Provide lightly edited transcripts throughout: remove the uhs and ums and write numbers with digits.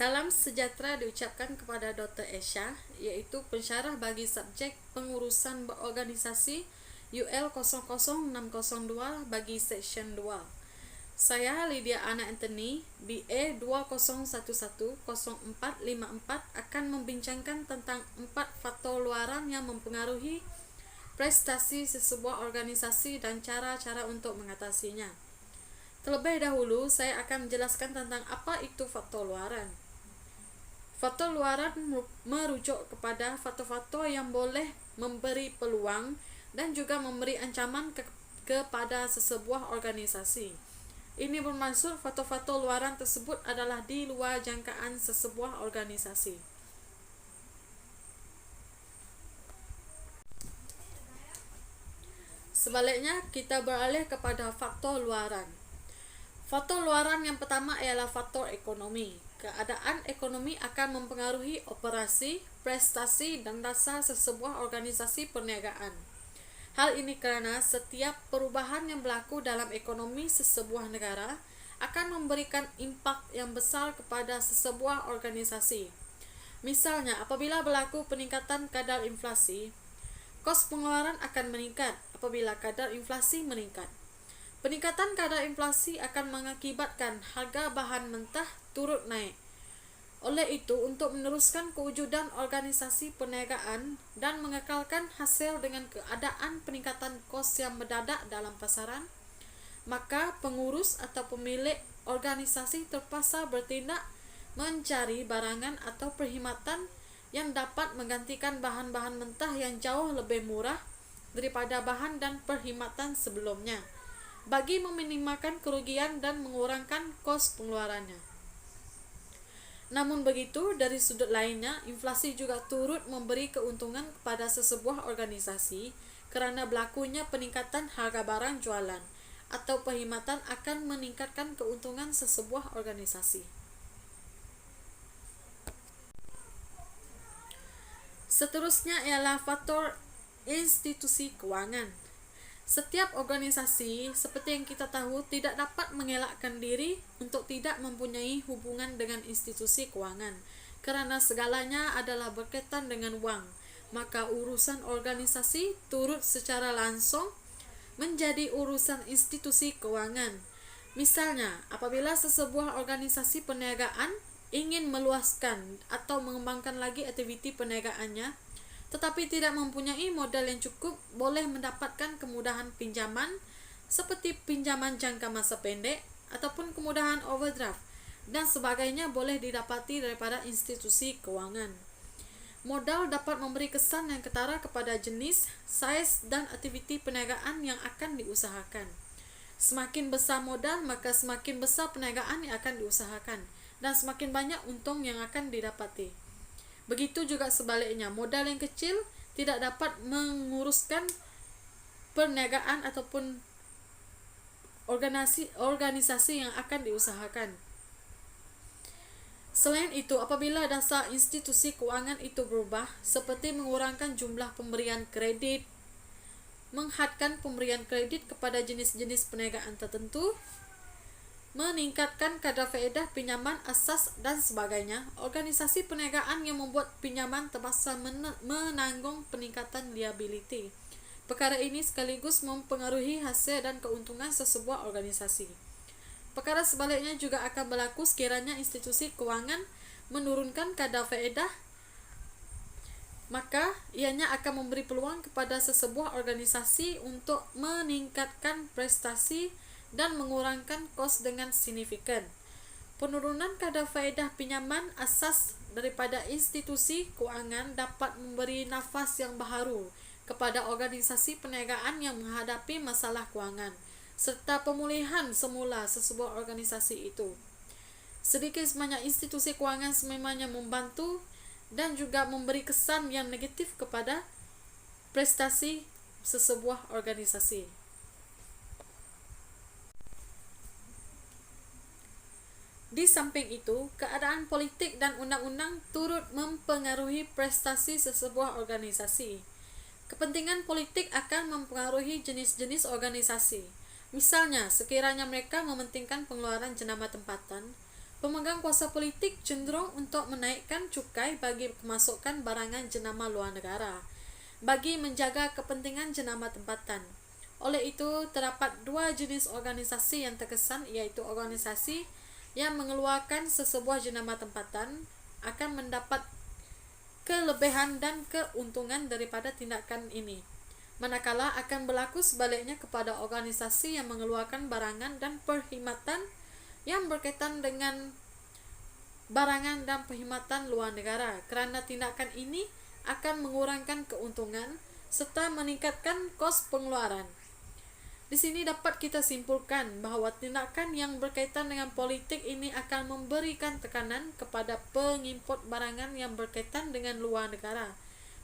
Salam sejahtera diucapkan kepada Dr. Esha, yaitu pensyarah bagi subjek pengurusan berorganisasi UL 00602 bagi Seksyen 2. Saya Lydia Anna Anthony, BA 20110454 akan membincangkan tentang 4 faktor luaran yang mempengaruhi prestasi sesebuah organisasi dan cara-cara untuk mengatasinya. Terlebih dahulu, saya akan menjelaskan tentang apa itu faktor luaran. Faktor luaran merujuk kepada faktor-faktor yang boleh memberi peluang dan juga memberi ancaman kepada sesebuah organisasi. Ini bermaksud faktor-faktor luaran tersebut adalah di luar jangkaan sesebuah organisasi. Sebaliknya, kita beralih kepada faktor luaran. Faktor luaran yang pertama ialah faktor ekonomi. Keadaan ekonomi akan mempengaruhi operasi, prestasi, dan dasar sesebuah organisasi perniagaan. Hal ini kerana setiap perubahan yang berlaku dalam ekonomi sesebuah negara akan memberikan impak yang besar kepada sesebuah organisasi. Misalnya, apabila berlaku peningkatan kadar inflasi, kos pengeluaran akan meningkat apabila kadar inflasi meningkat. Peningkatan kadar inflasi akan mengakibatkan harga bahan mentah turut naik. Oleh itu, untuk meneruskan kewujudan organisasi perniagaan dan mengekalkan hasil dengan keadaan peningkatan kos yang mendadak dalam pasaran, maka pengurus atau pemilik organisasi terpaksa bertindak mencari barangan atau perkhidmatan yang dapat menggantikan bahan-bahan mentah yang jauh lebih murah daripada bahan dan perkhidmatan sebelumnya, bagi meminimalkan kerugian dan mengurangkan kos pengeluarannya. Namun begitu, dari sudut lainnya, inflasi juga turut memberi keuntungan kepada sesebuah organisasi kerana berlakunya peningkatan harga barang jualan atau perkhidmatan akan meningkatkan keuntungan sesebuah organisasi. Seterusnya ialah faktor institusi kewangan. Setiap organisasi, seperti yang kita tahu, tidak dapat mengelakkan diri untuk tidak mempunyai hubungan dengan institusi kewangan, kerana segalanya adalah berkaitan dengan wang. Maka urusan organisasi turut secara langsung menjadi urusan institusi kewangan. Misalnya, apabila sesebuah organisasi perniagaan ingin meluaskan atau mengembangkan lagi aktiviti perniagaannya, tetapi tidak mempunyai modal yang cukup, boleh mendapatkan kemudahan pinjaman seperti pinjaman jangka masa pendek ataupun kemudahan overdraft dan sebagainya boleh didapati daripada institusi kewangan. Modal dapat memberi kesan yang ketara kepada jenis, saiz dan aktiviti perniagaan yang akan diusahakan. Semakin besar modal, maka semakin besar perniagaan yang akan diusahakan dan semakin banyak untung yang akan didapati. Begitu juga sebaliknya, modal yang kecil tidak dapat menguruskan perniagaan ataupun organisasi yang akan diusahakan. Selain itu, apabila dasar institusi keuangan itu berubah, seperti mengurangkan jumlah pemberian kredit, menghadkan pemberian kredit kepada jenis-jenis perniagaan tertentu, meningkatkan kadar faedah pinjaman asas dan sebagainya, organisasi perniagaan yang membuat pinjaman terpaksa menanggung peningkatan liability. Perkara ini sekaligus mempengaruhi hasil dan keuntungan sesebuah organisasi. Perkara sebaliknya juga akan berlaku sekiranya institusi kewangan menurunkan kadar faedah, maka ianya akan memberi peluang kepada sesebuah organisasi untuk meningkatkan prestasi dan mengurangkan kos dengan signifikan. Penurunan kadar faedah pinjaman asas daripada institusi keuangan dapat memberi nafas yang baharu kepada organisasi perniagaan yang menghadapi masalah kewangan serta pemulihan semula sesebuah organisasi itu. Sedikit sebanyak institusi keuangan sememangnya membantu dan juga memberi kesan yang negatif kepada prestasi sesebuah organisasi. Di samping itu, keadaan politik dan undang-undang turut mempengaruhi prestasi sesebuah organisasi. Kepentingan politik akan mempengaruhi jenis-jenis organisasi. Misalnya, sekiranya mereka mementingkan pengeluaran jenama tempatan, Pemegang kuasa politik cenderung untuk menaikkan cukai bagi kemasukan barangan jenama luar negara bagi menjaga kepentingan jenama tempatan. Oleh itu, terdapat dua jenis organisasi yang terkesan, iaitu organisasi yang mengeluarkan sesebuah jenama tempatan akan mendapat kelebihan dan keuntungan daripada tindakan ini, manakala akan berlaku sebaliknya kepada organisasi yang mengeluarkan barangan dan perkhidmatan yang berkaitan dengan barangan dan perkhidmatan luar negara, kerana tindakan ini akan mengurangkan keuntungan serta meningkatkan kos pengeluaran. Di sini dapat kita simpulkan bahawa tindakan yang berkaitan dengan politik ini akan memberikan tekanan kepada pengimport barangan yang berkaitan dengan luar negara.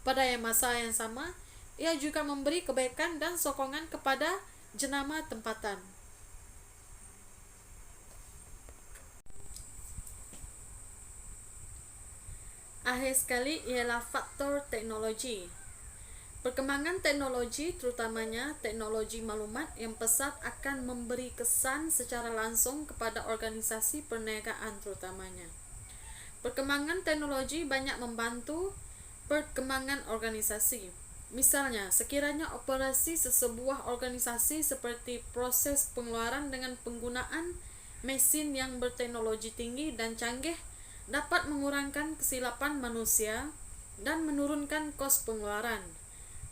Pada masa yang sama, ia juga memberi kebaikan dan sokongan kepada jenama tempatan. Akhir sekali ialah faktor teknologi. Perkembangan teknologi, terutamanya teknologi maklumat yang pesat, akan memberi kesan secara langsung kepada organisasi perniagaan terutamanya. Perkembangan teknologi banyak membantu perkembangan organisasi. Misalnya, sekiranya operasi sesebuah organisasi seperti proses pengeluaran dengan penggunaan mesin yang berteknologi tinggi dan canggih dapat mengurangkan kesilapan manusia dan menurunkan kos pengeluaran.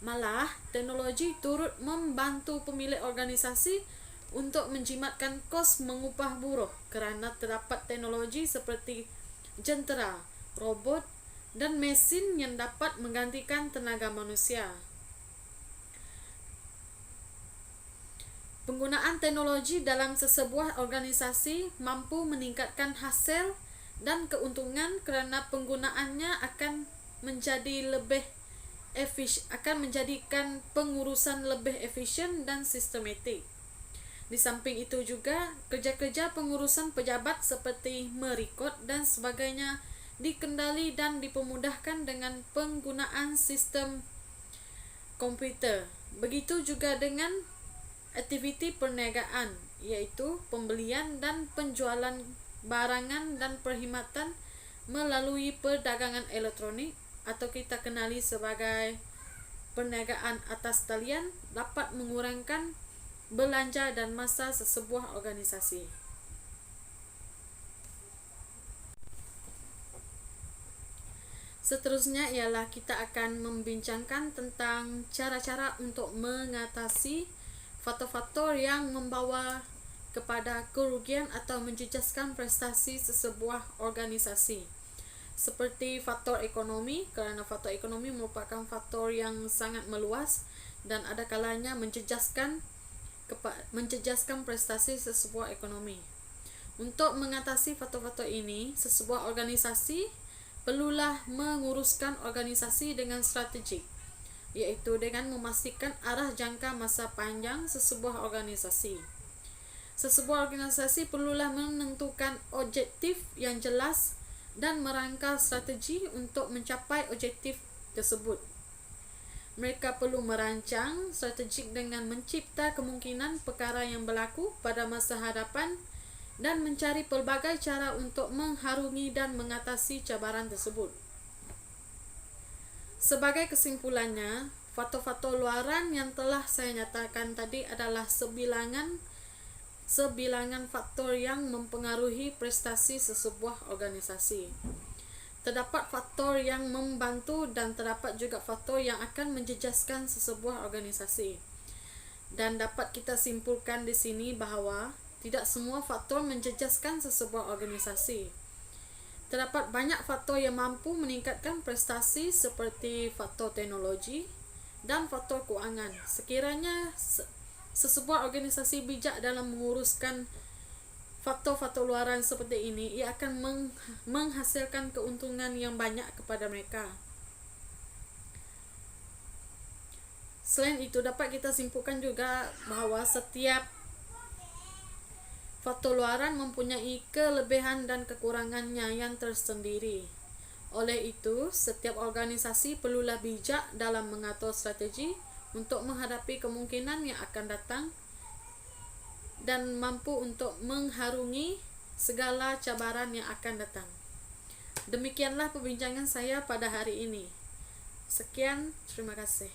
Malah, teknologi turut membantu pemilik organisasi untuk menjimatkan kos mengupah buruh kerana terdapat teknologi seperti jentera, robot, dan mesin yang dapat menggantikan tenaga manusia. Penggunaan teknologi dalam sesebuah organisasi mampu meningkatkan hasil dan keuntungan kerana penggunaannya akan menjadikan pengurusan lebih efisien dan sistematik. Di samping itu juga, kerja-kerja pengurusan pejabat seperti merekod dan sebagainya dikendali dan dipermudahkan dengan penggunaan sistem komputer. Begitu juga dengan aktiviti perniagaan, iaitu pembelian dan penjualan barangan dan perkhidmatan melalui perdagangan elektronik atau kita kenali sebagai perniagaan atas talian dapat mengurangkan belanja dan masa sesebuah organisasi. Seterusnya ialah kita akan membincangkan tentang cara-cara untuk mengatasi faktor-faktor yang membawa kepada kerugian atau menjejaskan prestasi sesebuah organisasi. Seperti faktor ekonomi, kerana faktor ekonomi merupakan faktor yang sangat meluas dan ada kalanya menjejaskan prestasi sesebuah ekonomi. Untuk mengatasi faktor-faktor ini, sesebuah organisasi perlulah menguruskan organisasi dengan strategik, iaitu dengan memastikan arah jangka masa panjang sesebuah organisasi. Sesebuah organisasi perlulah menentukan objektif yang jelas dan merangka strategi untuk mencapai objektif tersebut. Mereka perlu merancang strategik dengan mencipta kemungkinan perkara yang berlaku pada masa hadapan dan mencari pelbagai cara untuk mengharungi dan mengatasi cabaran tersebut. Sebagai kesimpulannya, faktor-faktor luaran yang telah saya nyatakan tadi adalah sebilangan faktor yang mempengaruhi prestasi sesebuah organisasi. Terdapat faktor yang membantu dan terdapat juga faktor yang akan menjejaskan sesebuah organisasi. Dan dapat kita simpulkan di sini bahawa tidak semua faktor menjejaskan sesebuah organisasi. Terdapat banyak faktor yang mampu meningkatkan prestasi seperti faktor teknologi dan faktor kewangan. Sekiranya sesebuah organisasi bijak dalam menguruskan faktor-faktor luaran seperti ini, ia akan menghasilkan keuntungan yang banyak kepada mereka. Selain itu, dapat kita simpulkan juga bahawa setiap faktor luaran mempunyai kelebihan dan kekurangannya yang tersendiri. Oleh itu, setiap organisasi perlulah bijak dalam mengatur strategi untuk menghadapi kemungkinan yang akan datang dan mampu untuk mengharungi segala cabaran yang akan datang. Demikianlah perbincangan saya pada hari ini. Sekian, terima kasih.